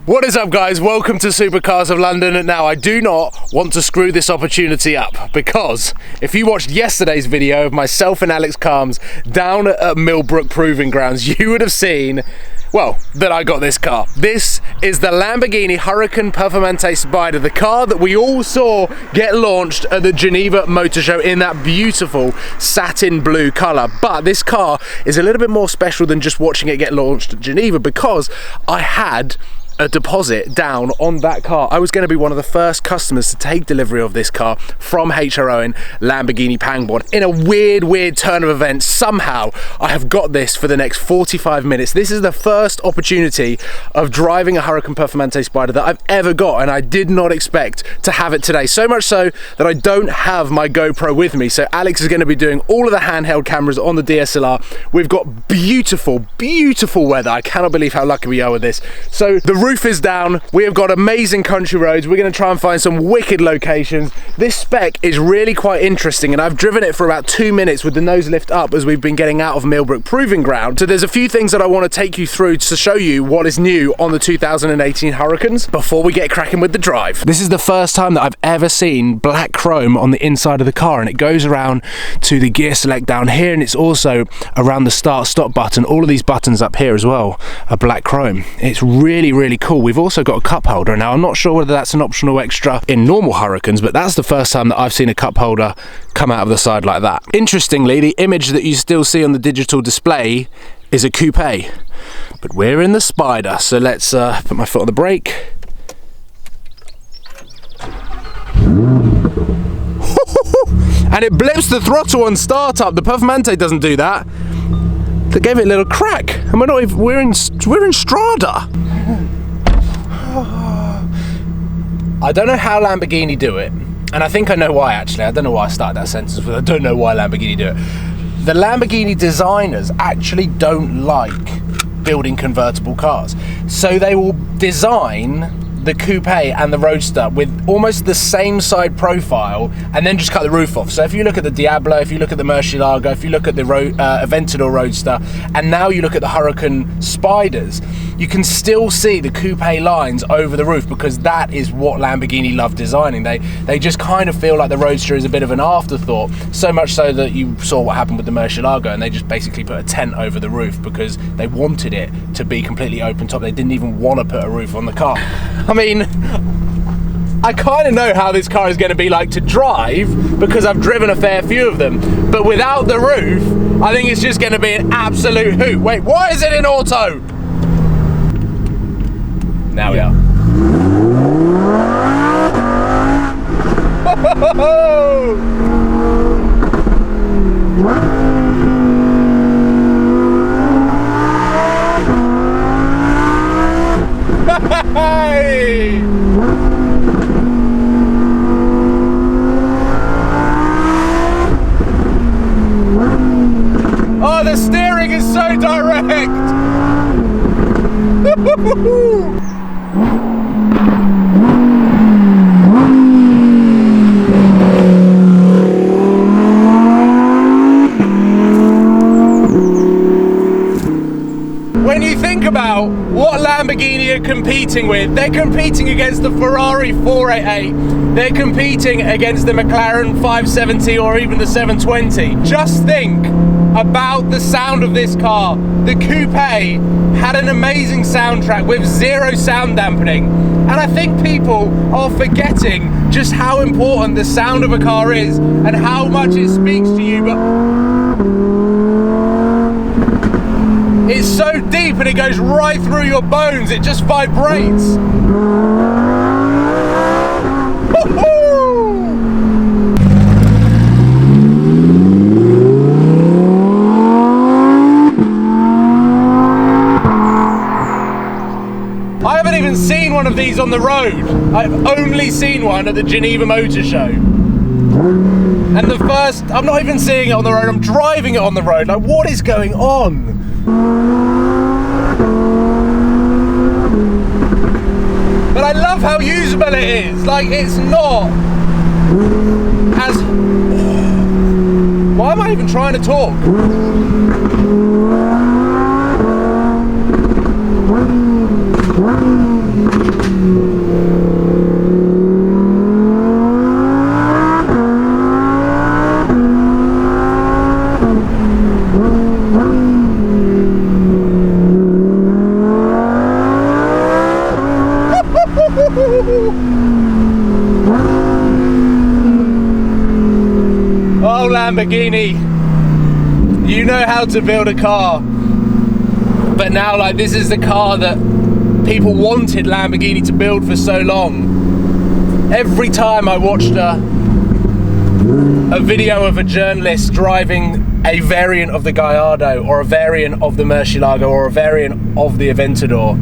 What is up, guys? Welcome to Supercars of London. Now, I do not want to screw this opportunity up, because if you watched yesterday's video of myself and Alex Calms down at Millbrook Proving Grounds, you would have seen, well, that I got this car. This is the Lamborghini Huracan Performante Spyder, the car that we all saw get launched at the Geneva Motor Show in that beautiful satin blue colour. But this car is a little bit more special than just watching it get launched at Geneva, because I had a deposit down on that car. I was going to be one of the first customers to take delivery of this car from HRO in Lamborghini Pangborn. In a weird turn of events, somehow I have got this for the next 45 minutes. This is the first opportunity of driving a Huracan Performante Spyder that I've ever got, and I did not expect to have it today. So much so that I don't have my GoPro with me. So Alex is going to be doing all of the handheld cameras on the DSLR. We've got beautiful weather. I cannot believe how lucky we are with this. So the roof is down, we have got amazing country roads, we're going to try and find some wicked locations. This spec is really quite interesting, and I've driven it for about 2 minutes with the nose lift up as we've been getting out of Millbrook Proving Ground. So there's a few things that I want to take you through to show you what is new on the 2018 Huracans before we get cracking with the drive. This is the first time that I've ever seen black chrome on the inside of the car, and it goes around to the gear select down here, and it's also around the start stop button. All of these buttons up here as well are black chrome. It's really cool. We've also got a cup holder. Now, I'm not sure whether that's an optional extra in normal Huracans, but that's the first time that I've seen a cup holder come out of the side like that. Interestingly, the image that you still see on the digital display is a coupe, but we're in the Spyder, so let's put my foot on the brake. And it blips the throttle on startup. The Performante doesn't do that. They gave it a little crack, and we're not even, we're in Strada. I don't know how Lamborghini do it, and I think I know why actually. I don't know why I started that sentence, but I don't know why Lamborghini do it. The Lamborghini designers actually don't like building convertible cars, so they will design the coupe and the roadster with almost the same side profile and then just cut the roof off. So if you look at the Diablo, if you look at the Murcielago, if you look at the Aventador Roadster, and now you look at the Huracan Spyders, you can still see the coupe lines over the roof, because that is what Lamborghini love designing. They just kind of feel like the Roadster is a bit of an afterthought, so much so that you saw what happened with the Murcielago, and they just basically put a tent over the roof because they wanted it to be completely open top. They didn't even want to put a roof on the car. I mean, I kind of know how this car is going to be like to drive, because I've driven a fair few of them, but without the roof, I think it's just going to be an absolute hoot. Wait, why is it in auto? Now we are. Hey! Oh, the steering is so direct! When you think about what Lamborghini are competing with, they're competing against the Ferrari 488, they're competing against the McLaren 570 or even the 720. Just think about the sound of this car. The coupe had an amazing soundtrack with zero sound dampening, and I think people are forgetting just how important the sound of a car is and how much it speaks to you. But it's so deep and it goes right through your bones, it just vibrates. on the road. I've only seen one at the Geneva Motor Show. And the first, I'm not even seeing it on the road, I'm driving it on the road. Like, what is going on? But I love how usable it is. Like, it's not as... Why am I even trying to talk? Oh, Lamborghini, you know how to build a car, but now, like, this is the car that people wanted Lamborghini to build for so long. Every time I watched a video of a journalist driving a variant of the Gallardo or a variant of the Murcielago or a variant of the Aventador,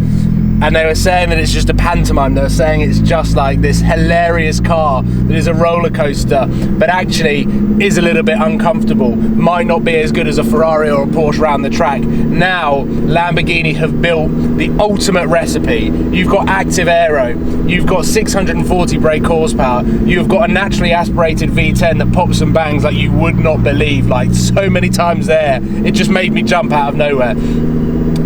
and they were saying that it's just a pantomime, they were saying it's just like this hilarious car that is a roller coaster, but actually is a little bit uncomfortable, might not be as good as a Ferrari or a Porsche around the track. Now, Lamborghini have built the ultimate recipe. You've got active aero, you've got 640 brake horsepower, you've got a naturally aspirated V10 that pops and bangs like you would not believe, like so many times there, it just made me jump out of nowhere.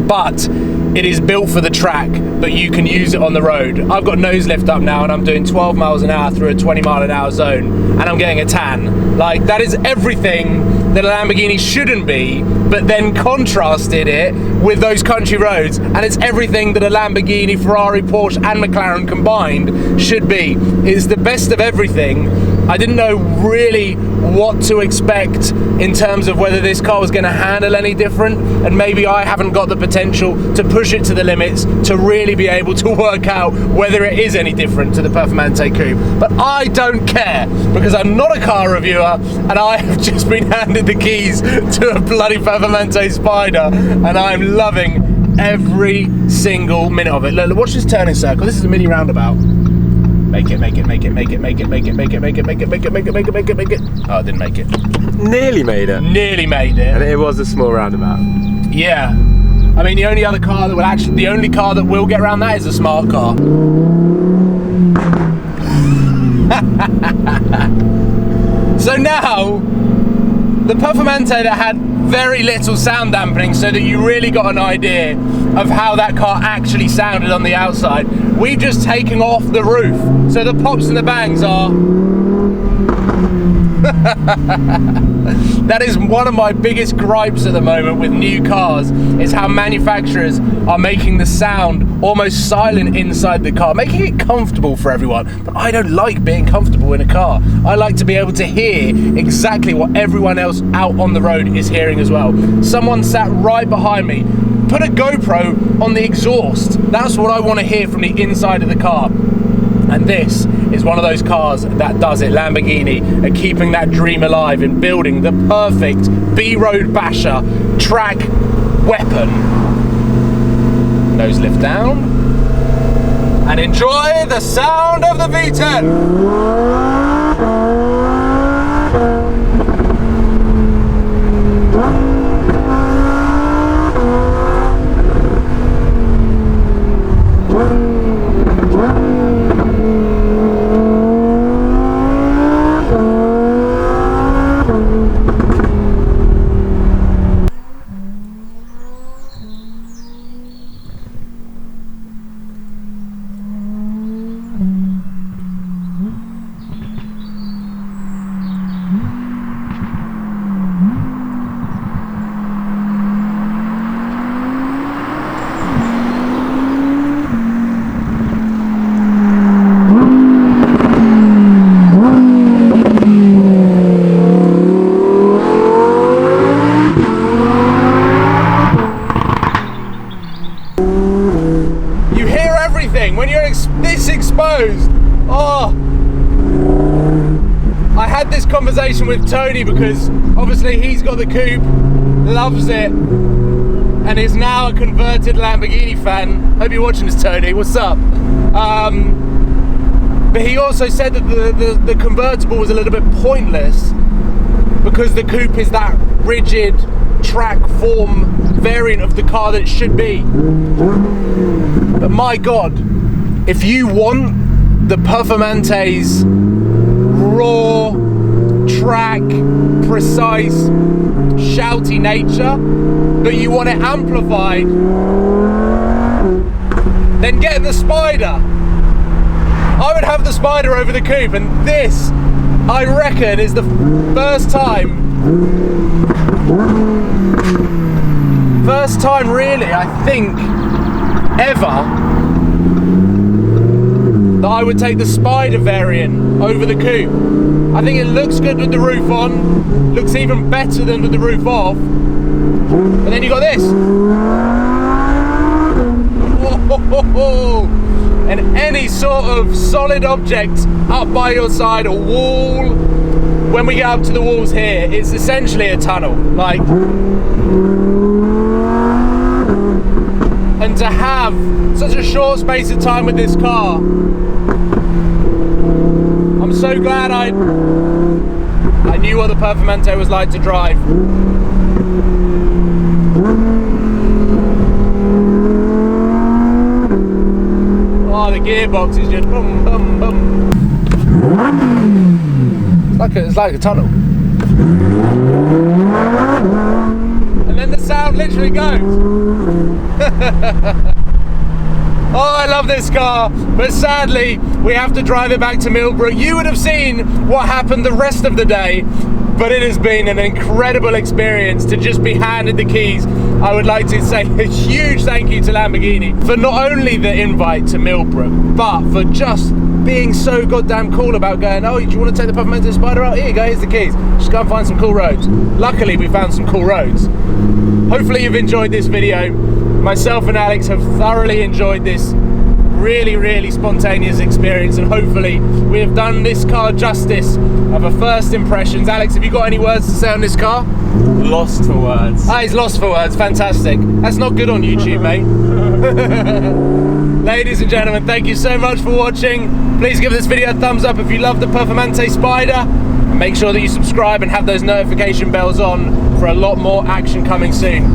But it is built for the track, but you can use it on the road. I've got nose lift up now and I'm doing 12 miles an hour through a 20 mile an hour zone and I'm getting a tan. Like, that is everything that a Lamborghini shouldn't be, but then contrasted it with those country roads, and it's everything that a Lamborghini, Ferrari, Porsche and McLaren combined should be. It's the best of everything. I didn't know really what to expect in terms of whether this car was going to handle any different, and maybe I haven't got the potential to push it to the limits to really be able to work out whether it is any different to the Performante Coupe. But I don't care, because I'm not a car reviewer and I have just been handed the keys to a bloody Performante Spyder and I'm loving every single minute of it. Look, watch this turning circle. This is a mini roundabout. Make it. Oh, I didn't make it. Nearly made it. Nearly made it. And it was a small roundabout. Yeah. I mean, the only car that will get around that is a smart car. So now, the Performante that had very little sound dampening so that you really got an idea of how that car actually sounded on the outside, we've just taken off the roof. So the pops and the bangs are... That is one of my biggest gripes at the moment with new cars, is how manufacturers are making the sound almost silent inside the car, making it comfortable for everyone. But I don't like being comfortable in a car. I like to be able to hear exactly what everyone else out on the road is hearing as well. Someone sat right behind me, put a GoPro on the exhaust. That's what I want to hear from the inside of the car. And this is one of those cars that does it. Lamborghini are keeping that dream alive and building the perfect B-road basher track weapon. Nose lift down. And enjoy the sound of the V10. When you're this exposed, oh, I had this conversation with Tony because obviously he's got the Coupe, loves it, and is now a converted Lamborghini fan. Hope you're watching this, Tony. What's up? But he also said that the convertible was a little bit pointless because the coupe is that rigid track form variant of the car that it should be. But my God, if you want the Performante's raw, track, precise, shouty nature, but you want it amplified, then get the Spyder. I would have the Spyder over the coupe, and this, I reckon, is the first time really, I think, ever, that I would take the Spyder variant over the coupe. I think it looks good with the roof on, looks even better than with the roof off, but then you got this. Whoa. And any sort of solid object up by your side, a wall, when we get up to the walls here, it's essentially a tunnel. Like, and to have such a short space of time with this car, I'm so glad I knew what the Performante was like to drive. Oh, the gearbox is just boom, boom, boom. It's like a tunnel. And then the sound literally goes. Oh, I love this car, but sadly, we have to drive it back to Millbrook. You would have seen what happened the rest of the day, but it has been an incredible experience to just be handed the keys. I would like to say a huge thank you to Lamborghini for not only the invite to Millbrook, but for just being so goddamn cool about going, oh, do you want to take the Performante Spyder out? Here you go, here's the keys. Just go and find some cool roads. Luckily, we found some cool roads. Hopefully you've enjoyed this video. Myself and Alex have thoroughly enjoyed this really, really spontaneous experience, and hopefully we have done this car justice of a first impressions. Alex, have you got any words to say on this car? Lost for words. Ah, he's lost for words. Fantastic. That's not good on YouTube, mate. Ladies and gentlemen, thank you so much for watching. Please give this video a thumbs up if you love the Performante Spyder, and make sure that you subscribe and have those notification bells on for a lot more action coming soon.